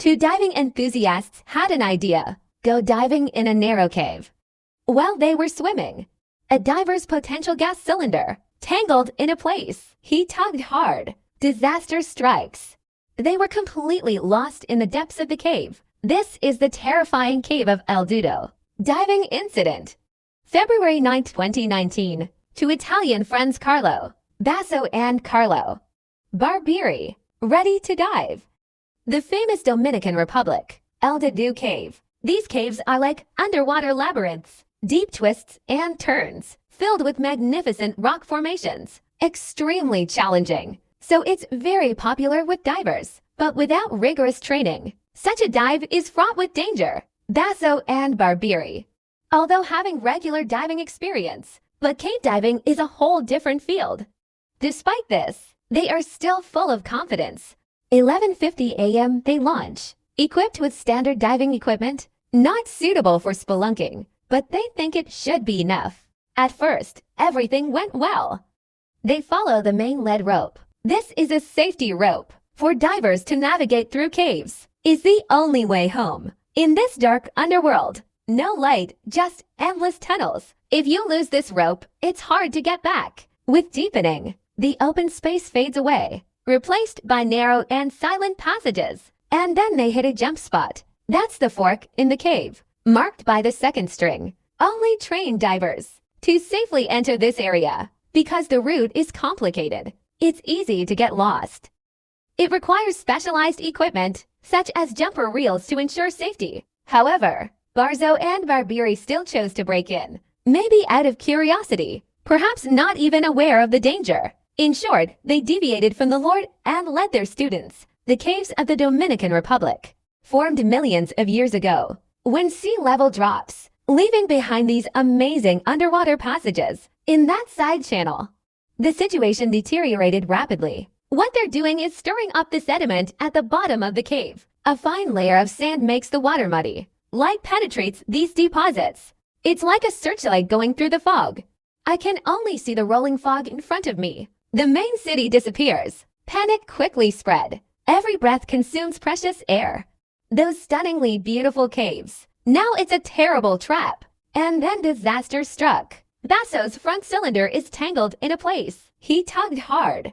Two diving enthusiasts had an idea: go diving in a narrow cave. While they were swimming, a diver's potential gas cylinder tangled in a place. He tugged hard. Disaster strikes. They were completely lost in the depths of the cave. This is the terrifying cave of Eldudu. Diving incident. February 9, 2019. To Italian friends Carlo, Basso and Carlo Barbieri, ready to dive. The famous Dominican Republic, Eldudu Cave. These caves are like underwater labyrinths, deep twists and turns, filled with magnificent rock formations. Extremely challenging, so it's very popular with divers. But without rigorous training, such a dive is fraught with danger. Basso and Barbieri. Although having regular diving experience, but cave diving is a whole different field. Despite this, they are still full of confidence. 11:50 a.m. they launch, equipped with standard diving equipment, not suitable for spelunking, but they think it should be enough. At first, everything went well. They follow the main lead rope. This is a safety rope for divers to navigate through caves. Is the only way home. In this dark underworld, no light, just endless tunnels. If you lose this rope, it's hard to get back. With deepening, the open space fades away, replaced by narrow and silent passages. And then they hit a jump spot. That's the fork in the cave, marked by the second string. Only trained divers to safely enter this area. Because the route is complicated, it's easy to get lost. It requires specialized equipment, such as jumper reels to ensure safety. However, Basso and Barbieri still chose to break in, maybe out of curiosity, perhaps not even aware of the danger. In short, they deviated from the Lord and led their students. The caves of the Dominican Republic, formed millions of years ago, when sea level drops, leaving behind these amazing underwater passages. In that side channel, the situation deteriorated rapidly. What they're doing is stirring up the sediment at the bottom of the cave. A fine layer of sand makes the water muddy. Light penetrates these deposits. It's like a searchlight going through the fog. I can only see the rolling fog in front of me. The main city disappears. Panic quickly spread. Every breath consumes precious air. Those stunningly beautiful caves. Now it's a terrible trap. And then disaster struck. Basso's front cylinder is tangled in a place. He tugged hard.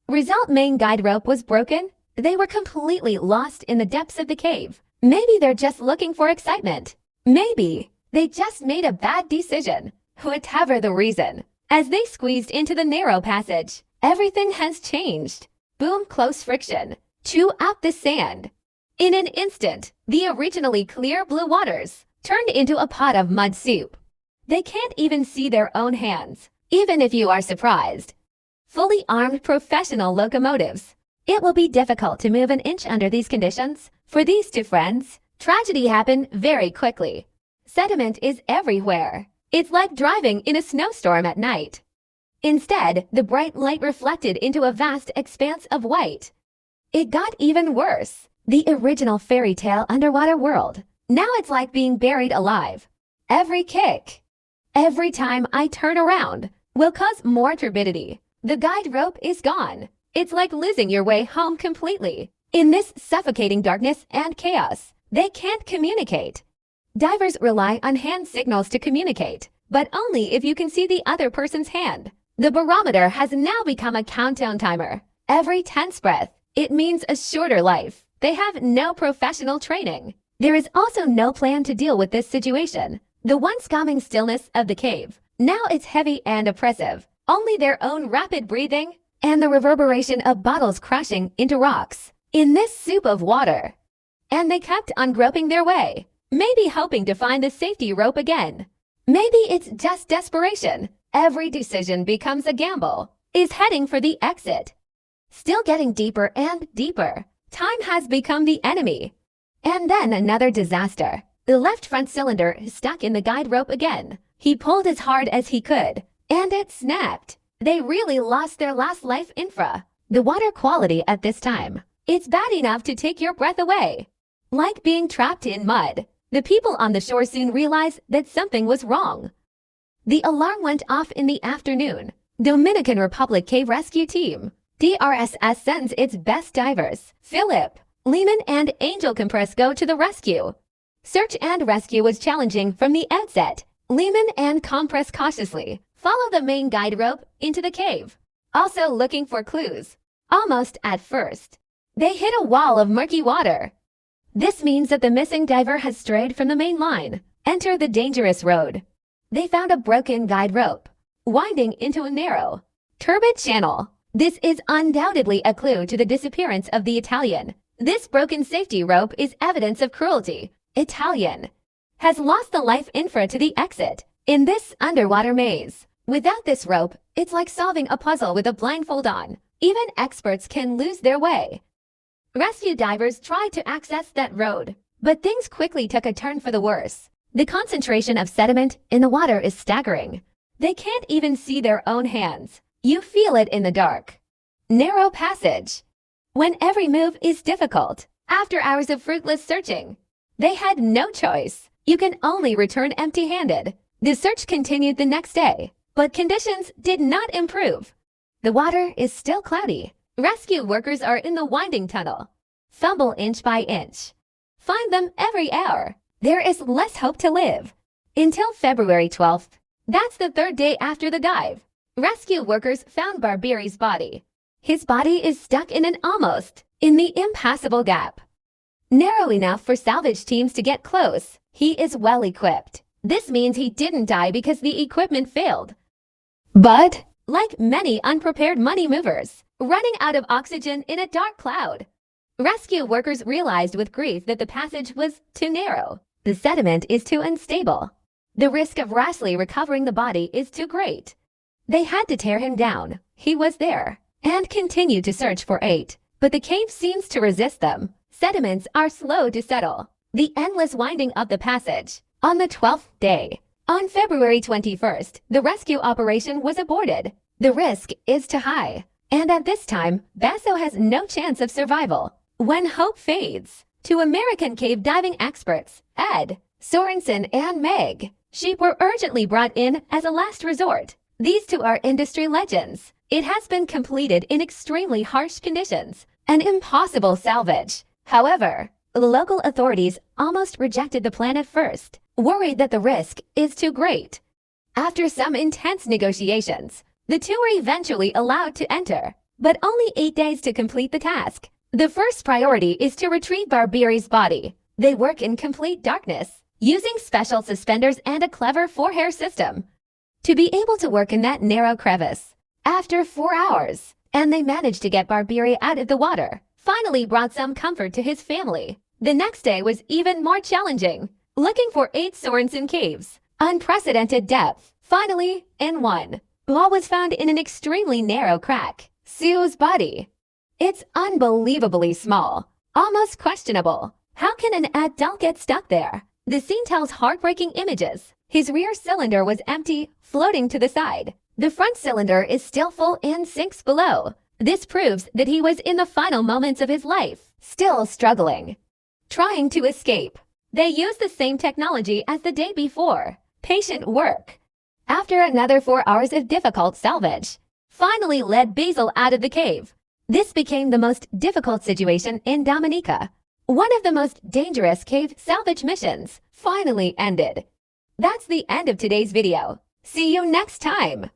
Result: main guide rope was broken. They were completely lost in the depths of the cave. Maybe they're just looking for excitement. Maybe they just made a bad decision. Whatever the reason, as they squeezed into the narrow passage, everything has changed. Boom, close friction. Chew up the sand. In an instant, the originally clear blue waters turned into a pot of mud soup. They can't even see their own hands, even if you are surprised. Fully armed professional locomotives. It will be difficult to move an inch under these conditions. For these two friends, tragedy happened very quickly. Sediment is everywhere. It's like driving in a snowstorm at night. Instead, the bright light reflected into a vast expanse of white. It got even worse. The original fairy tale underwater world. Now it's like being buried alive. Every kick, every time I turn around, will cause more turbidity. The guide rope is gone. It's like losing your way home completely. In this suffocating darkness and chaos, they can't communicate. Divers rely on hand signals to communicate, but only if you can see the other person's hand. The barometer has now become a countdown timer. Every tense breath, it means a shorter life. They have no professional training. There is also no plan to deal with this situation. The once calming stillness of the cave, now it's heavy and oppressive. Only their own rapid breathing and the reverberation of bottles crashing into rocks in this soup of water. And they kept on groping their way, maybe hoping to find the safety rope again. Maybe it's just desperation. Every decision becomes a gamble. Is heading for the exit. Still getting deeper and deeper. Time has become the enemy. And then another disaster. The left front cylinder is stuck in the guide rope again. He pulled as hard as he could, and it snapped. They really lost their last life infra. The water quality at this time, it's bad enough to take your breath away. Like being trapped in mud. The people on the shore soon realized that something was wrong. The alarm went off in the afternoon. Dominican Republic Cave Rescue Team, DRSS, sends its best divers, Philip, Lehman and Angel Compress go to the rescue. Search and rescue was challenging from the outset. Lehman and Compress cautiously follow the main guide rope into the cave, also looking for clues. Almost at first, they hit a wall of murky water. This means that the missing diver has strayed from the main line. Enter the dangerous road. They found a broken guide rope, winding into a narrow, turbid channel. This is undoubtedly a clue to the disappearance of the Italian. This broken safety rope is evidence of cruelty. Italian has lost the life infra to the exit in this underwater maze. Without this rope, it's like solving a puzzle with a blindfold on. Even experts can lose their way. Rescue divers tried to access that road, but things quickly took a turn for the worse. The concentration of sediment in the water is staggering. They can't even see their own hands. You feel it in the dark. Narrow passage. When every move is difficult, after hours of fruitless searching, they had no choice. You can only return empty-handed. The search continued the next day, but conditions did not improve. The water is still cloudy. Rescue workers are in the winding tunnel. Fumble inch by inch. Find them every hour. There is less hope to live. Until February 12th. That's the third day after the dive. Rescue workers found Barbieri's body. His body is stuck in an almost in the impassable gap. Narrow enough for salvage teams to get close. He is well equipped. This means he didn't die because the equipment failed. But, like many unprepared money movers, running out of oxygen in a dark cloud, rescue workers realized with grief that the passage was too narrow. The sediment is too unstable. The risk of rashly recovering the body is too great. They had to tear him down. He was there, and continued to search for 8. But the cave seems to resist them. Sediments are slow to settle. The endless winding of the passage. On the 12th day, on February 21st, the rescue operation was aborted. The risk is too high. And at this time, Basso has no chance of survival. When hope fades, to American cave diving experts, Ed, Sorensen, and Meg, sheep were urgently brought in as a last resort. These two are industry legends. It has been completed in extremely harsh conditions, an impossible salvage. However, local authorities almost rejected the plan at first, worried that the risk is too great. After some intense negotiations, the two were eventually allowed to enter, but only 8 days to complete the task. The first priority is to retrieve Barbieri's body. They work in complete darkness, using special suspenders and a clever 4-hair system to be able to work in that narrow crevice. After 4 hours, and they managed to get Barbieri out of the water, finally brought some comfort to his family. The next day was even more challenging, looking for 8 Sorensen caves, unprecedented depth. Finally, in one, Ball was found in an extremely narrow crack. Sue's body. It's unbelievably small, almost questionable. How can an adult get stuck there? The scene tells heartbreaking images. His rear cylinder was empty, floating to the side. The front cylinder is still full and sinks below. This proves that he was in the final moments of his life, still struggling, trying to escape. They used the same technology as the day before. Patient work. After another 4 hours of difficult salvage, finally led Basil out of the cave. This became the most difficult situation in Dominica. One of the most dangerous cave salvage missions finally ended. That's the end of today's video. See you next time.